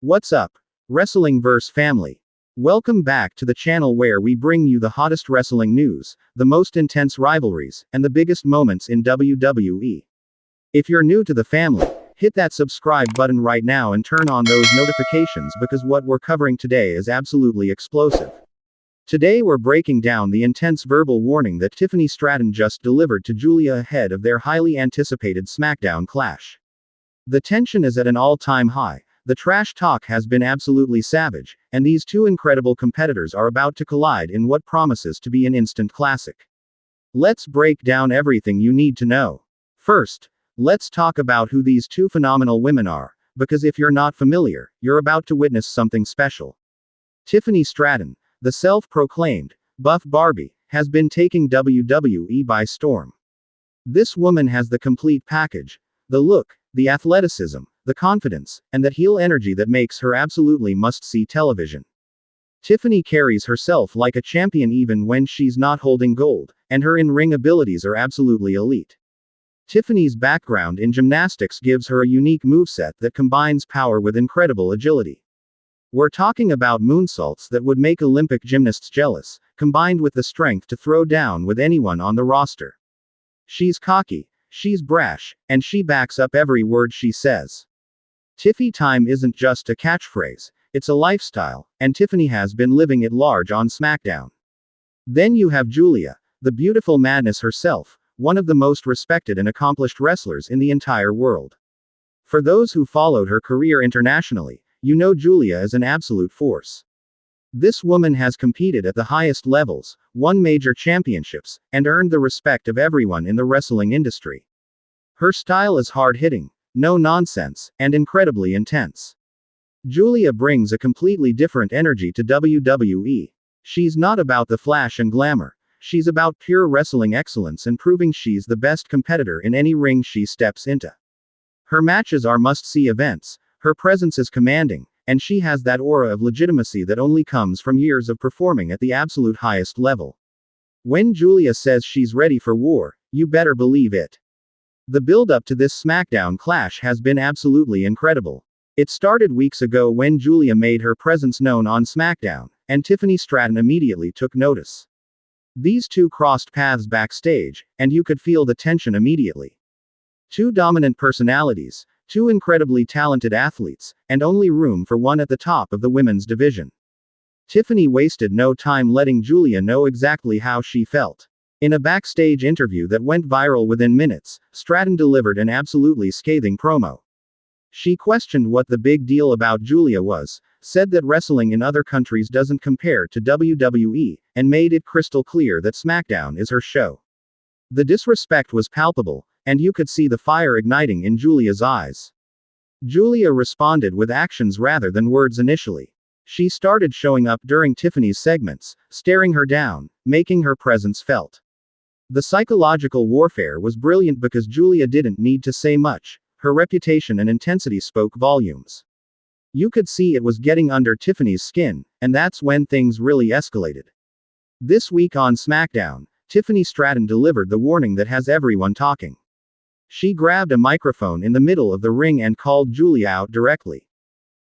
What's up, Wrestlingverse family? Welcome back to the channel where we bring you the hottest wrestling news, the most intense rivalries, and the biggest moments in WWE. If you're new to the family, hit that subscribe button right now and turn on those notifications because what we're covering today is absolutely explosive. Today we're breaking down the intense verbal warning that Tiffany Stratton just delivered to Giulia ahead of their highly anticipated SmackDown clash. The tension is at an all-time high. The trash talk has been absolutely savage, and these two incredible competitors are about to collide in what promises to be an instant classic. Let's break down everything you need to know. First, let's talk about who these two phenomenal women are, because if you're not familiar, you're about to witness something special. Tiffany Stratton, the self-proclaimed Buff Barbie, has been taking WWE by storm. This woman has the complete package: the look, the athleticism, the confidence, and that heel energy that makes her absolutely must-see television. Tiffany carries herself like a champion even when she's not holding gold, and her in-ring abilities are absolutely elite. Tiffany's background in gymnastics gives her a unique moveset that combines power with incredible agility. We're talking about moonsaults that would make Olympic gymnasts jealous, combined with the strength to throw down with anyone on the roster. She's cocky, she's brash, and she backs up every word she says. Tiffy time isn't just a catchphrase, it's a lifestyle, and Tiffany has been living it large on SmackDown. Then you have Giulia, the beautiful madness herself, one of the most respected and accomplished wrestlers in the entire world. For those who followed her career internationally, you know Giulia is an absolute force. This woman has competed at the highest levels, won major championships, and earned the respect of everyone in the wrestling industry. Her style is hard-hitting, no nonsense, and incredibly intense. Giulia brings a completely different energy to WWE. She's not about the flash and glamour. She's about pure wrestling excellence and proving she's the best competitor in any ring she steps into. Her matches are must-see events, her presence is commanding, and she has that aura of legitimacy that only comes from years of performing at the absolute highest level. When Giulia says she's ready for war, you better believe it. The build-up to this SmackDown clash has been absolutely incredible. It started weeks ago when Giulia made her presence known on SmackDown, and Tiffany Stratton immediately took notice. These two crossed paths backstage, and you could feel the tension immediately. Two dominant personalities, two incredibly talented athletes, and only room for one at the top of the women's division. Tiffany wasted no time letting Giulia know exactly how she felt. In a backstage interview that went viral within minutes, Stratton delivered an absolutely scathing promo. She questioned what the big deal about Giulia was, said that wrestling in other countries doesn't compare to WWE, and made it crystal clear that SmackDown is her show. The disrespect was palpable, and you could see the fire igniting in Giulia's eyes. Giulia responded with actions rather than words initially. She started showing up during Tiffany's segments, staring her down, making her presence felt. The psychological warfare was brilliant because Giulia didn't need to say much. Her reputation and intensity spoke volumes. You could see it was getting under Tiffany's skin, and that's when things really escalated. This week on SmackDown, Tiffany Stratton delivered the warning that has everyone talking. She grabbed a microphone in the middle of the ring and called Giulia out directly.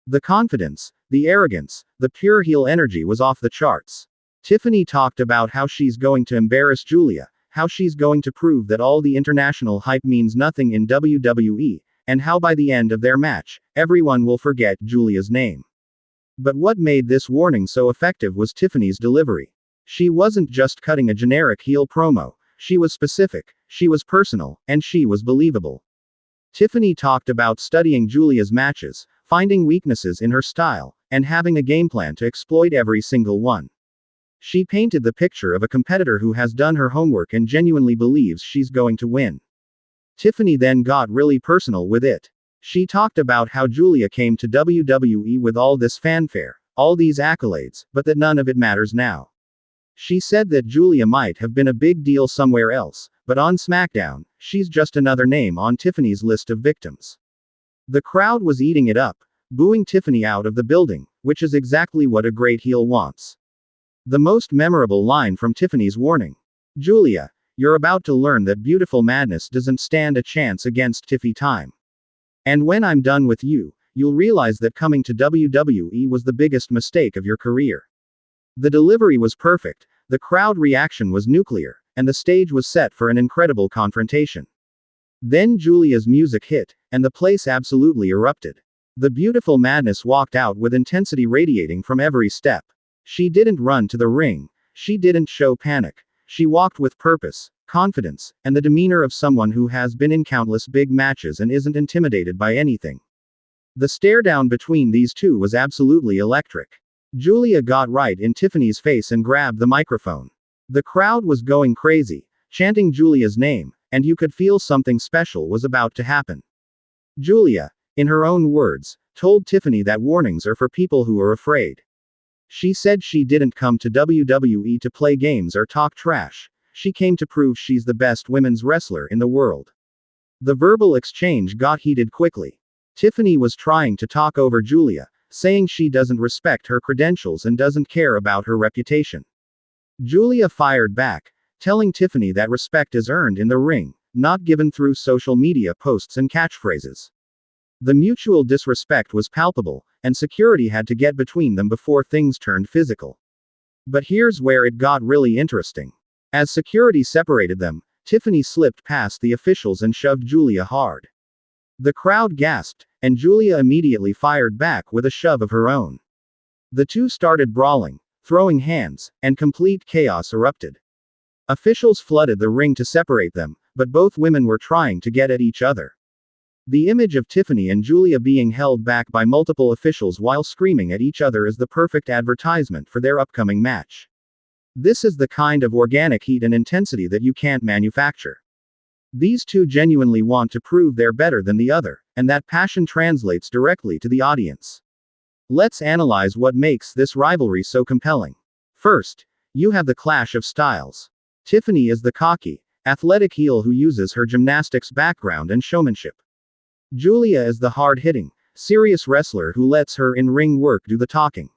The confidence, the arrogance, the pure heel energy was off the charts. Tiffany talked about how she's going to embarrass Giulia, how she's going to prove that all the international hype means nothing in WWE, and how by the end of their match, everyone will forget Giulia's name. But what made this warning so effective was Tiffany's delivery. She wasn't just cutting a generic heel promo, she was specific, she was personal, and she was believable. Tiffany talked about studying Giulia's matches, finding weaknesses in her style, and having a game plan to exploit every single one. She painted the picture of a competitor who has done her homework and genuinely believes she's going to win. Tiffany then got really personal with it. She talked about how Giulia came to WWE with all this fanfare, all these accolades, but that none of it matters now. She said that Giulia might have been a big deal somewhere else, but on SmackDown, she's just another name on Tiffany's list of victims. The crowd was eating it up, booing Tiffany out of the building, which is exactly what a great heel wants. The most memorable line from Tiffany's warning: "Giulia, you're about to learn that beautiful madness doesn't stand a chance against Tiffy time. And when I'm done with you, you'll realize that coming to WWE was the biggest mistake of your career. The delivery was perfect, the crowd reaction was nuclear, and the stage was set for an incredible confrontation. Then Giulia's music hit, and the place absolutely erupted. The beautiful madness walked out with intensity radiating from every step. She didn't run to the ring. She didn't show panic. She walked with purpose, confidence, and the demeanor of someone who has been in countless big matches and isn't intimidated by anything. The stare down between these two was absolutely electric. Giulia got right in Tiffany's face and grabbed the microphone. The crowd was going crazy, chanting Giulia's name, and you could feel something special was about to happen. Giulia, in her own words, told Tiffany that warnings are for people who are afraid. She said she didn't come to WWE to play games or talk trash. She came to prove she's the best women's wrestler in the world. The verbal exchange got heated quickly. Tiffany was trying to talk over Giulia, saying she doesn't respect her credentials and doesn't care about her reputation. Giulia fired back, telling Tiffany that respect is earned in the ring, not given through social media posts and catchphrases. The mutual disrespect was palpable, and security had to get between them before things turned physical. But here's where it got really interesting. As security separated them, Tiffany slipped past the officials and shoved Giulia hard. The crowd gasped, and Giulia immediately fired back with a shove of her own. The two started brawling, throwing hands, and complete chaos erupted. Officials flooded the ring to separate them, but both women were trying to get at each other. The image of Tiffany and Giulia being held back by multiple officials while screaming at each other is the perfect advertisement for their upcoming match. This is the kind of organic heat and intensity that you can't manufacture. These two genuinely want to prove they're better than the other, and that passion translates directly to the audience. Let's analyze what makes this rivalry so compelling. First, you have the clash of styles. Tiffany is the cocky, athletic heel who uses her gymnastics background and showmanship. Giulia is the hard-hitting, serious wrestler who lets her in-ring work do the talking.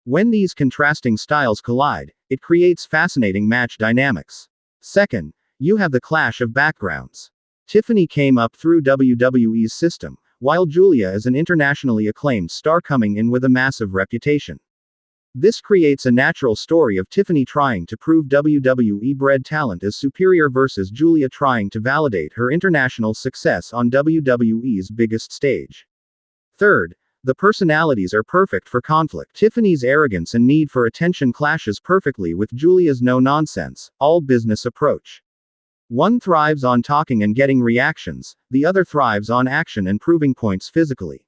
When these contrasting styles collide, it creates fascinating match dynamics. Second, you have the clash of backgrounds. Tiffany came up through WWE's system, while Giulia is an internationally acclaimed star coming in with a massive reputation. This creates a natural story of Tiffany trying to prove WWE-bred talent is superior versus Giulia trying to validate her international success on WWE's biggest stage. Third, the personalities are perfect for conflict. Tiffany's arrogance and need for attention clashes perfectly with Giulia's no-nonsense, all-business approach. One thrives on talking and getting reactions, the other thrives on action and proving points physically.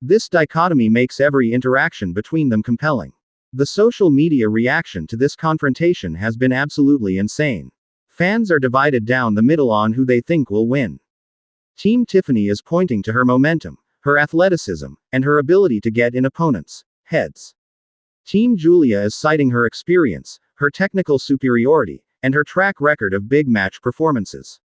This dichotomy makes every interaction between them compelling. The social media reaction to this confrontation has been absolutely insane. Fans are divided down the middle on who they think will win. Team Tiffany is pointing to her momentum, her athleticism, and her ability to get in opponents' heads. Team Giulia is citing her experience, her technical superiority, and her track record of big match performances.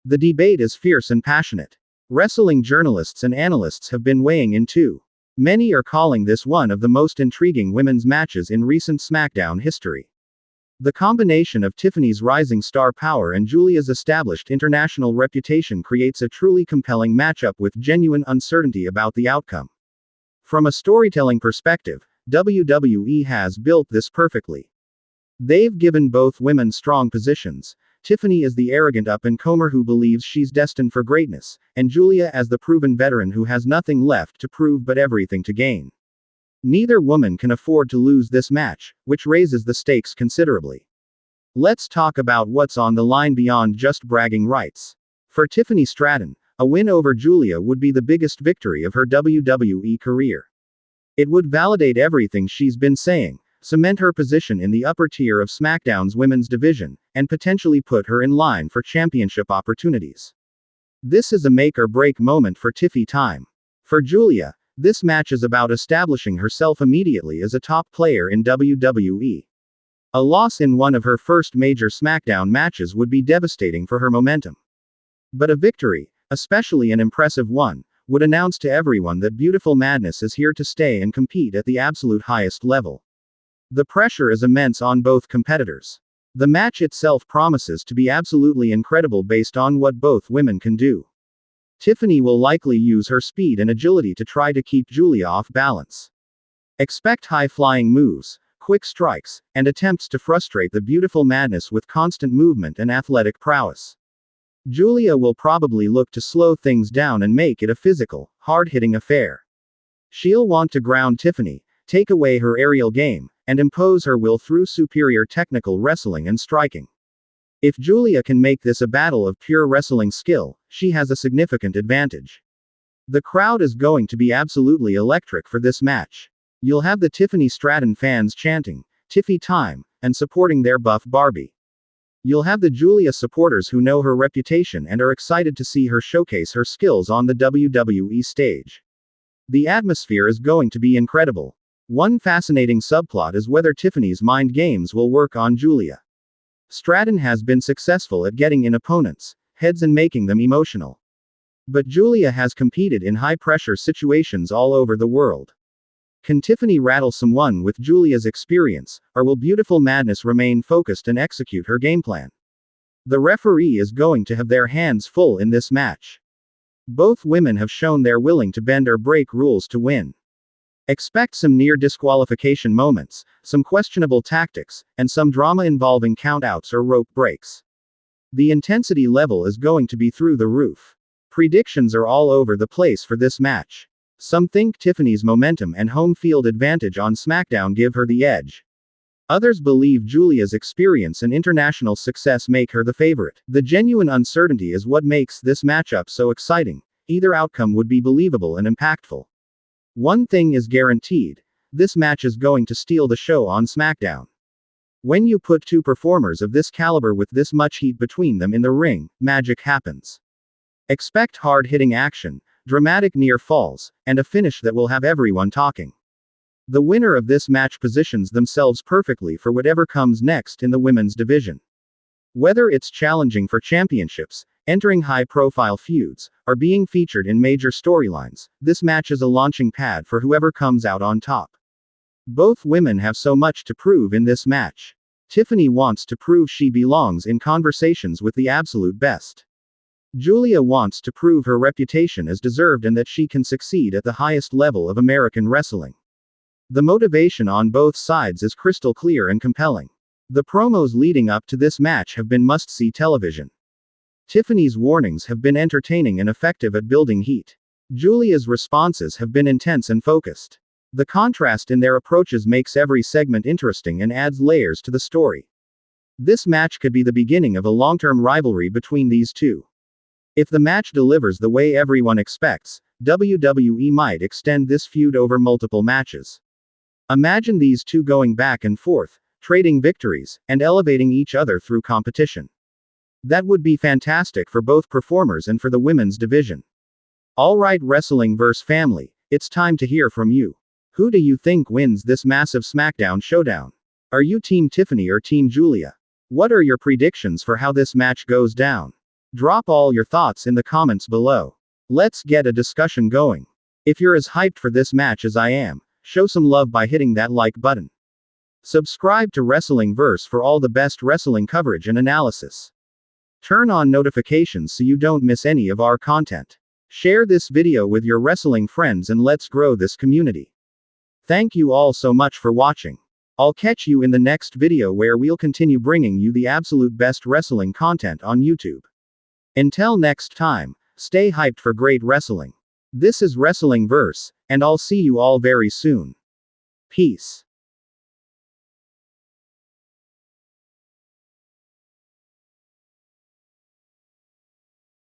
The debate is fierce and passionate. Wrestling journalists and analysts have been weighing in too. Many are calling this one of the most intriguing women's matches in recent SmackDown history. The combination of Tiffany's rising star power and Giulia's established international reputation creates a truly compelling matchup with genuine uncertainty about the outcome. From a storytelling perspective, WWE has built this perfectly. They've given both women strong positions. Tiffany is the arrogant up-and-comer who believes she's destined for greatness, and Giulia as the proven veteran who has nothing left to prove but everything to gain. Neither woman can afford to lose this match, which raises the stakes considerably. Let's talk about what's on the line beyond just bragging rights. For Tiffany Stratton, a win over Giulia would be the biggest victory of her WWE career. It would validate everything she's been saying, cement her position in the upper tier of SmackDown's women's division, and potentially put her in line for championship opportunities. This is a make-or-break moment for Tiffy time. For Giulia, this match is about establishing herself immediately as a top player in WWE. A loss in one of her first major SmackDown matches would be devastating for her momentum. But a victory, especially an impressive one, would announce to everyone that Beautiful Madness is here to stay and compete at the absolute highest level. The pressure is immense on both competitors. The match itself promises to be absolutely incredible based on what both women can do. Tiffany will likely use her speed and agility to try to keep Giulia off balance. Expect high-flying moves, quick strikes, and attempts to frustrate the beautiful madness with constant movement and athletic prowess. Giulia will probably look to slow things down and make it a physical, hard-hitting affair. She'll want to ground Tiffany, take away her aerial game, and impose her will through superior technical wrestling and striking. If Giulia can make this a battle of pure wrestling skill, she has a significant advantage. The crowd is going to be absolutely electric for this match. You'll have the Tiffany Stratton fans chanting, "Tiffy time," and supporting their buff Barbie. You'll have the Giulia supporters who know her reputation and are excited to see her showcase her skills on the WWE stage. The atmosphere is going to be incredible. One fascinating subplot is whether Tiffany's mind games will work on Giulia. Stratton has been successful at getting in opponents' heads and making them emotional. But Giulia has competed in high-pressure situations all over the world. Can Tiffany rattle someone with Giulia's experience, or will Beautiful Madness remain focused and execute her game plan? The referee is going to have their hands full in this match. Both women have shown they're willing to bend or break rules to win. Expect some near disqualification moments, some questionable tactics, and some drama involving countouts or rope breaks. The intensity level is going to be through the roof. Predictions are all over the place for this match. Some think Tiffany's momentum and home field advantage on SmackDown give her the edge. Others believe Giulia's experience and international success make her the favorite. The genuine uncertainty is what makes this matchup so exciting. Either outcome would be believable and impactful. One thing is guaranteed: this match is going to steal the show on SmackDown. When you put two performers of this caliber with this much heat between them in the ring, magic happens. Expect hard-hitting action, dramatic near falls, and a finish that will have everyone talking. The winner of this match positions themselves perfectly for whatever comes next in the women's division. Whether it's challenging for championships, entering high-profile feuds, or being featured in major storylines, this match is a launching pad for whoever comes out on top. Both women have so much to prove in this match. Tiffany wants to prove she belongs in conversations with the absolute best. Giulia wants to prove her reputation is deserved and that she can succeed at the highest level of American wrestling. The motivation on both sides is crystal clear and compelling. The promos leading up to this match have been must-see television. Tiffany's warnings have been entertaining and effective at building heat. Giulia's responses have been intense and focused. The contrast in their approaches makes every segment interesting and adds layers to the story. This match could be the beginning of a long-term rivalry between these two. If the match delivers the way everyone expects, WWE might extend this feud over multiple matches. Imagine these two going back and forth, trading victories, and elevating each other through competition. That would be fantastic for both performers and for the women's division. Alright, Wrestling vs. Family, it's time to hear from you. Who do you think wins this massive SmackDown showdown? Are you Team Tiffany or Team Giulia? What are your predictions for how this match goes down? Drop all your thoughts in the comments below. Let's get a discussion going. If you're as hyped for this match as I am, show some love by hitting that like button. Subscribe to Wrestling Verse for all the best wrestling coverage and analysis. Turn on notifications so you don't miss any of our content. Share this video with your wrestling friends and let's grow this community. Thank you all so much for watching. I'll catch you in the next video where we'll continue bringing you the absolute best wrestling content on YouTube. Until next time, stay hyped for great wrestling. This is Wrestling Verse, and I'll see you all very soon. Peace.